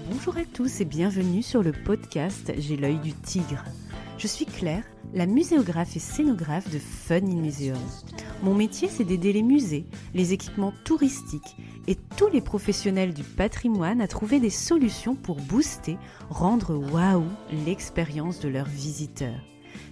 Bonjour à tous et bienvenue sur le podcast J'ai l'œil du tigre. Je suis Claire, la muséographe et scénographe de Fun in Museum. Mon métier, c'est d'aider les musées, les équipements touristiques et tous les professionnels du patrimoine à trouver des solutions pour booster, rendre waouh l'expérience de leurs visiteurs.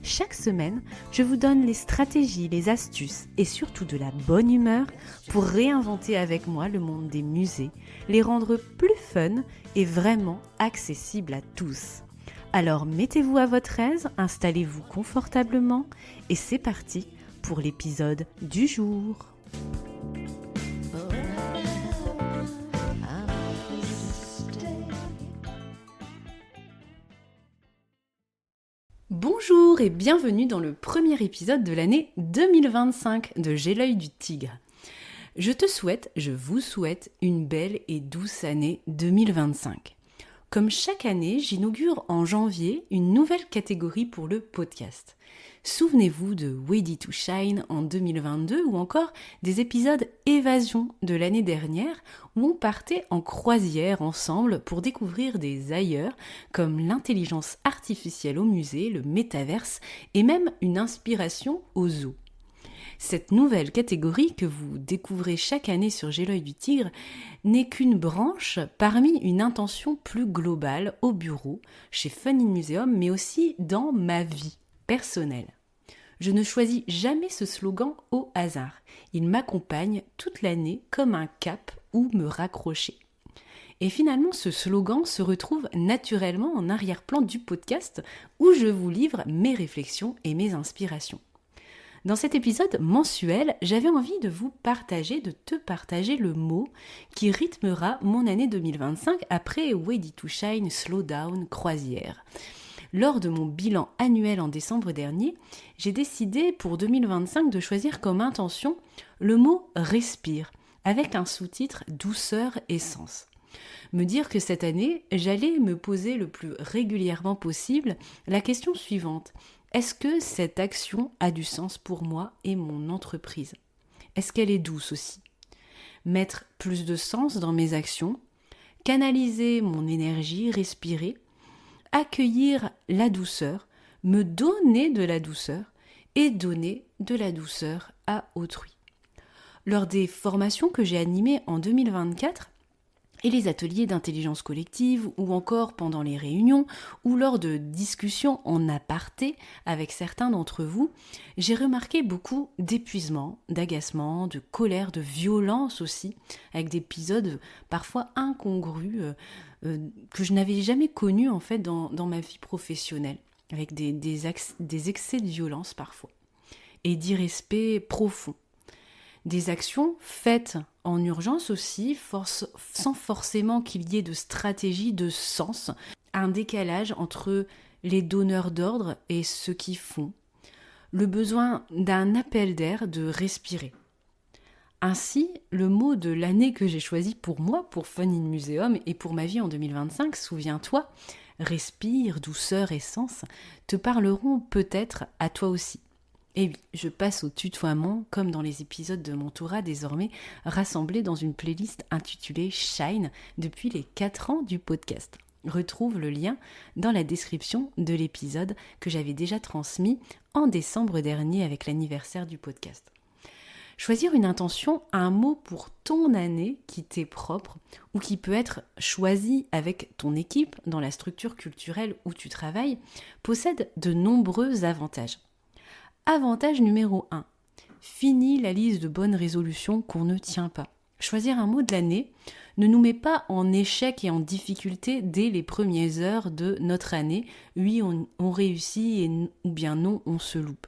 Chaque semaine, je vous donne les stratégies, les astuces et surtout de la bonne humeur pour réinventer avec moi le monde des musées, les rendre plus fun et vraiment accessibles à tous. Alors mettez-vous à votre aise, installez-vous confortablement et c'est parti pour l'épisode du jour. Bonjour et bienvenue dans le premier épisode de l'année 2025 de J'ai l'œil du tigre. Je vous souhaite une belle et douce année 2025. Comme chaque année, j'inaugure en janvier une nouvelle catégorie pour le podcast. Souvenez-vous de Ready to Shine en 2022 ou encore des épisodes Évasion de l'année dernière où on partait en croisière ensemble pour découvrir des ailleurs comme l'intelligence artificielle au musée, le métaverse et même une inspiration au zoo. Cette nouvelle catégorie que vous découvrez chaque année sur J'ai l'œil du tigre n'est qu'une branche parmi une intention plus globale au bureau, chez Fun in Museum, mais aussi dans ma vie personnelle. Je ne choisis jamais ce slogan au hasard. Il m'accompagne toute l'année comme un cap où me raccrocher. Et finalement, ce slogan se retrouve naturellement en arrière-plan du podcast où je vous livre mes réflexions et mes inspirations. Dans cet épisode mensuel, j'avais envie de te partager le mot qui rythmera mon année 2025 après Ready to Shine, Slow Down, Croisière. Lors de mon bilan annuel en décembre dernier, j'ai décidé pour 2025 de choisir comme intention le mot « respire » avec un sous-titre « douceur et sens ». Me dire que cette année, j'allais me poser le plus régulièrement possible la question suivante. Est-ce que cette action a du sens pour moi et mon entreprise ? Est-ce qu'elle est douce aussi ? Mettre plus de sens dans mes actions, canaliser mon énergie, respirer, accueillir la douceur, me donner de la douceur et donner de la douceur à autrui. Lors des formations que j'ai animées en 2024, et les ateliers d'intelligence collective ou encore pendant les réunions ou lors de discussions en aparté avec certains d'entre vous, j'ai remarqué beaucoup d'épuisement, d'agacement, de colère, de violence aussi, avec des épisodes parfois incongrus que je n'avais jamais connus en fait dans ma vie professionnelle, avec des excès de violence parfois et d'irrespect profond. Des actions faites en urgence aussi, sans forcément qu'il y ait de stratégie, de sens, un décalage entre les donneurs d'ordre et ceux qui font, le besoin d'un appel d'air, de respirer. Ainsi, le mot de l'année que j'ai choisi pour moi, pour Fun in Museum et pour ma vie en 2025, souviens-toi, respire, douceur et sens, te parleront peut-être à toi aussi. Et oui, je passe au tutoiement comme dans les épisodes de Mentorat désormais rassemblés dans une playlist intitulée Shine depuis les 4 ans du podcast. Retrouve le lien dans la description de l'épisode que j'avais déjà transmis en décembre dernier avec l'anniversaire du podcast. Choisir une intention, un mot pour ton année qui t'est propre ou qui peut être choisi avec ton équipe dans la structure culturelle où tu travailles, possède de nombreux avantages. Avantage numéro 1. Fini la liste de bonnes résolutions qu'on ne tient pas. Choisir un mot de l'année ne nous met pas en échec et en difficulté dès les premières heures de notre année. Oui, on réussit ou bien non, on se loupe.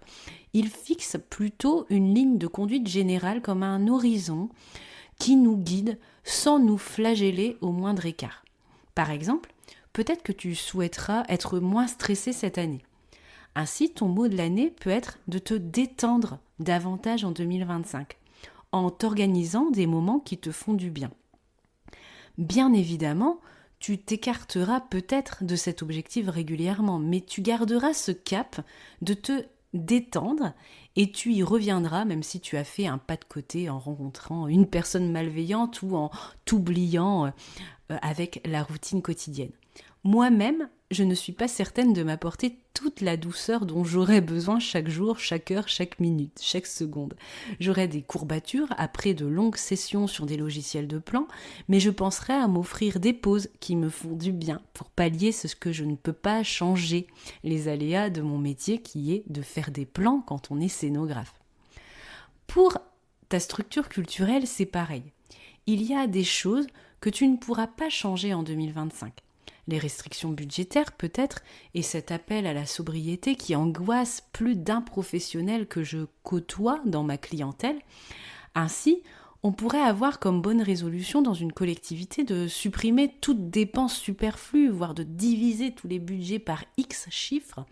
Il fixe plutôt une ligne de conduite générale comme un horizon qui nous guide sans nous flageller au moindre écart. Par exemple, peut-être que tu souhaiteras être moins stressé cette année. Ainsi, ton mot de l'année peut être de te détendre davantage en 2025, en t'organisant des moments qui te font du bien. Bien évidemment, tu t'écarteras peut-être de cet objectif régulièrement, mais tu garderas ce cap de te détendre et tu y reviendras même si tu as fait un pas de côté en rencontrant une personne malveillante ou en t'oubliant avec la routine quotidienne. Moi-même, je ne suis pas certaine de m'apporter toute la douceur dont j'aurais besoin chaque jour, chaque heure, chaque minute, chaque seconde. J'aurais des courbatures après de longues sessions sur des logiciels de plan, mais je penserais à m'offrir des pauses qui me font du bien pour pallier ce que je ne peux pas changer, les aléas de mon métier qui est de faire des plans quand on est scénographe. Pour ta structure culturelle, c'est pareil. Il y a des choses que tu ne pourras pas changer en 2025. Les restrictions budgétaires peut-être, et cet appel à la sobriété qui angoisse plus d'un professionnel que je côtoie dans ma clientèle. Ainsi, on pourrait avoir comme bonne résolution dans une collectivité de supprimer toute dépense superflue, voire de diviser tous les budgets par X chiffres.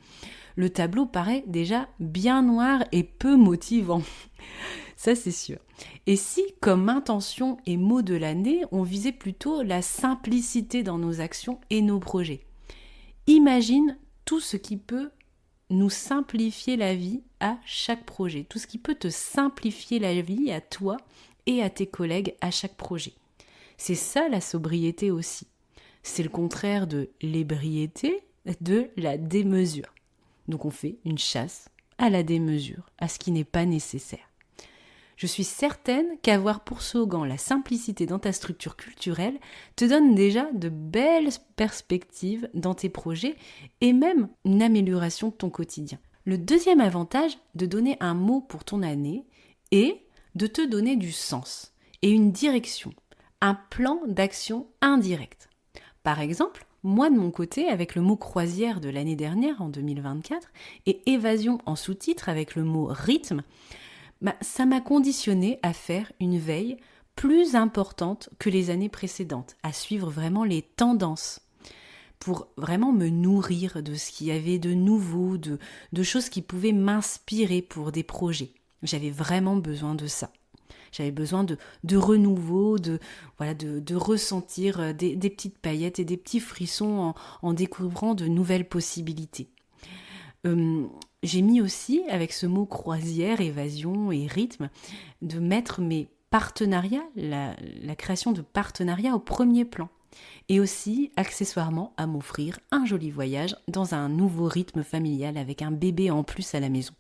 Le tableau paraît déjà bien noir et peu motivant. Ça, c'est sûr. Et si, comme intention et mot de l'année, on visait plutôt la simplicité dans nos actions et nos projets? Imagine tout ce qui peut nous simplifier la vie à chaque projet, tout ce qui peut te simplifier la vie à toi et à tes collègues à chaque projet. C'est ça la sobriété aussi. C'est le contraire de l'ébriété, de la démesure. Donc on fait une chasse à la démesure, à ce qui n'est pas nécessaire. Je suis certaine qu'avoir pour slogan la simplicité dans ta structure culturelle te donne déjà de belles perspectives dans tes projets et même une amélioration de ton quotidien. Le deuxième avantage de donner un mot pour ton année est de te donner du sens et une direction, un plan d'action indirect. Par exemple, moi de mon côté, avec le mot croisière de l'année dernière en 2024 et évasion en sous-titre avec le mot rythme, ça m'a conditionné à faire une veille plus importante que les années précédentes, à suivre vraiment les tendances pour vraiment me nourrir de ce qu'il y avait de nouveau, de choses qui pouvaient m'inspirer pour des projets. J'avais vraiment besoin de ça. J'avais besoin de renouveau, de ressentir des petites paillettes et des petits frissons en découvrant de nouvelles possibilités. J'ai mis aussi, avec ce mot croisière, évasion et rythme, de mettre mes partenariats, la création de partenariats au premier plan. Et aussi, accessoirement, à m'offrir un joli voyage dans un nouveau rythme familial avec un bébé en plus à la maison.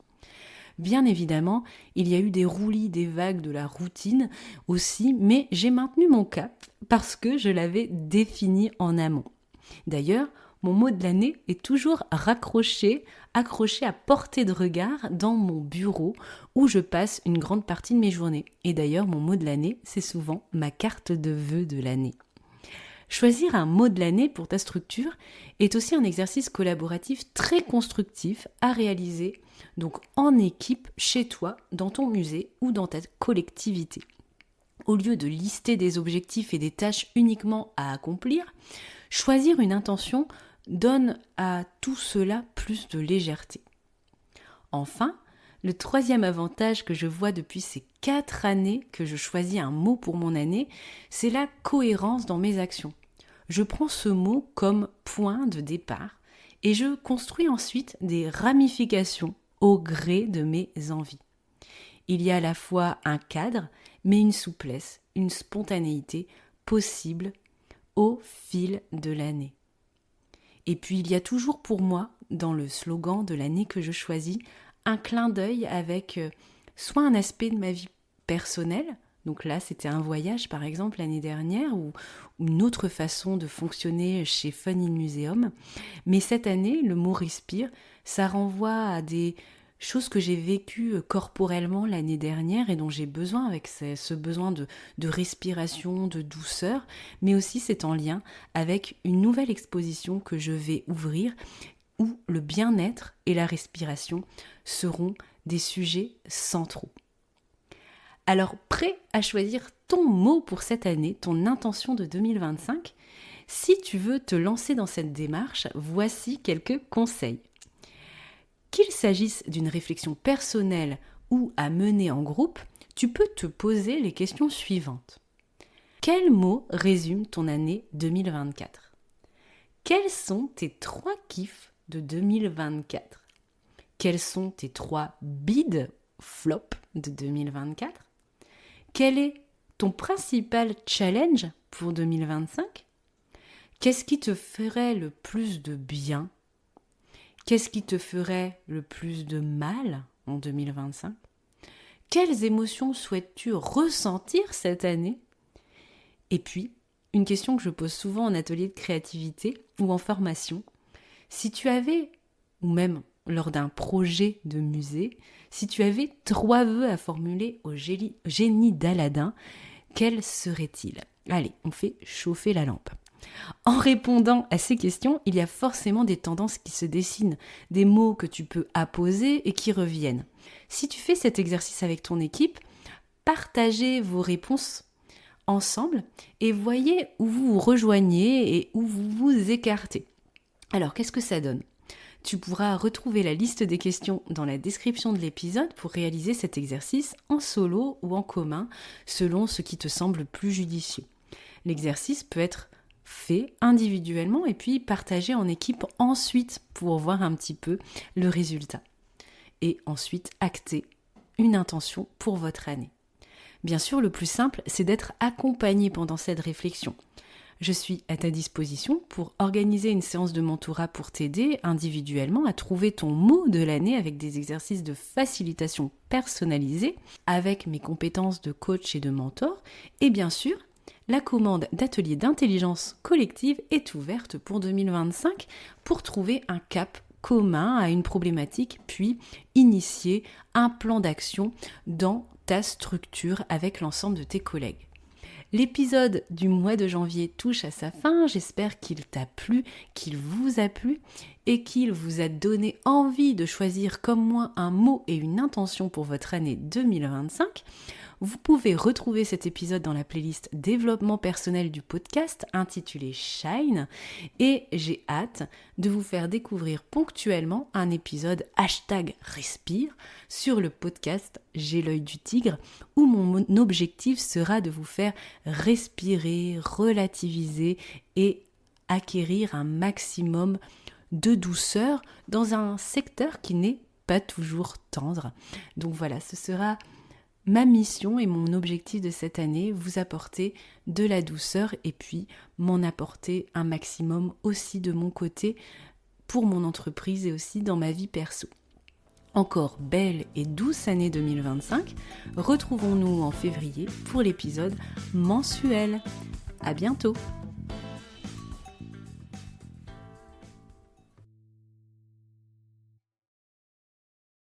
Bien évidemment, il y a eu des roulis, des vagues de la routine aussi, mais j'ai maintenu mon cap parce que je l'avais défini en amont. D'ailleurs, mon mot de l'année est toujours accroché à portée de regard dans mon bureau où je passe une grande partie de mes journées. Et d'ailleurs, mon mot de l'année, c'est souvent ma carte de vœux de l'année. Choisir un mot de l'année pour ta structure est aussi un exercice collaboratif très constructif à réaliser donc en équipe chez toi, dans ton musée ou dans ta collectivité. Au lieu de lister des objectifs et des tâches uniquement à accomplir, choisir une intention donne à tout cela plus de légèreté. Enfin, le troisième avantage que je vois depuis ces 4 années que je choisis un mot pour mon année, c'est la cohérence dans mes actions. Je prends ce mot comme point de départ et je construis ensuite des ramifications au gré de mes envies. Il y a à la fois un cadre, mais une souplesse, une spontanéité possible au fil de l'année. Et puis il y a toujours pour moi, dans le slogan de l'année que je choisis, un clin d'œil avec soit un aspect de ma vie personnelle, donc là c'était un voyage par exemple l'année dernière, ou une autre façon de fonctionner chez Fun in Museum, mais cette année, le mot respire, ça renvoie à des choses que j'ai vécues corporellement l'année dernière et dont j'ai besoin avec ce besoin de respiration, de douceur, mais aussi c'est en lien avec une nouvelle exposition que je vais ouvrir où le bien-être et la respiration seront des sujets centraux. Alors, prêt à choisir ton mot pour cette année, ton intention de 2025 ? Si tu veux te lancer dans cette démarche, voici quelques conseils. Qu'il s'agisse d'une réflexion personnelle ou à mener en groupe, tu peux te poser les questions suivantes. Quel mot résume ton année 2024 ? Quels sont tes 3 kiffs de 2024 ? Quels sont tes 3 bides flops de 2024 ? Quel est ton principal challenge pour 2025 ? Qu'est-ce qui te ferait le plus de bien? Qu'est-ce qui te ferait le plus de mal en 2025? Quelles émotions souhaites-tu ressentir cette année? Et puis, une question que je pose souvent en atelier de créativité ou en formation, si tu avais, ou même lors d'un projet de musée, si tu avais 3 vœux à formuler au génie d'Aladin, quels seraient-ils? Allez, on fait chauffer la lampe. En répondant à ces questions, il y a forcément des tendances qui se dessinent, des mots que tu peux apposer et qui reviennent. Si tu fais cet exercice avec ton équipe, partagez vos réponses ensemble et voyez où vous vous rejoignez et où vous vous écartez. Alors, qu'est-ce que ça donne? Tu pourras retrouver la liste des questions dans la description de l'épisode pour réaliser cet exercice en solo ou en commun, selon ce qui te semble plus judicieux. L'exercice peut être fait individuellement et puis partagé en équipe ensuite pour voir un petit peu le résultat. Et ensuite acter une intention pour votre année. Bien sûr, le plus simple, c'est d'être accompagné pendant cette réflexion. Je suis à ta disposition pour organiser une séance de mentorat pour t'aider individuellement à trouver ton mot de l'année avec des exercices de facilitation personnalisés, avec mes compétences de coach et de mentor. Et bien sûr, la commande d'atelier d'intelligence collective est ouverte pour 2025 pour trouver un cap commun à une problématique, puis initier un plan d'action dans ta structure avec l'ensemble de tes collègues. L'épisode du mois de janvier touche à sa fin, j'espère qu'il t'a plu, qu'il vous a plu et qu'il vous a donné envie de choisir comme moi un mot et une intention pour votre année 2025. Vous pouvez retrouver cet épisode dans la playlist développement personnel du podcast intitulé Shine et j'ai hâte de vous faire découvrir ponctuellement un épisode #respire sur le podcast J'ai l'œil du tigre où mon objectif sera de vous faire respirer, relativiser et acquérir un maximum de douceur dans un secteur qui n'est pas toujours tendre. Donc voilà, ce sera ma mission et mon objectif de cette année, vous apporter de la douceur et puis m'en apporter un maximum aussi de mon côté pour mon entreprise et aussi dans ma vie perso. Encore belle et douce année 2025, retrouvons-nous en février pour l'épisode mensuel. À bientôt!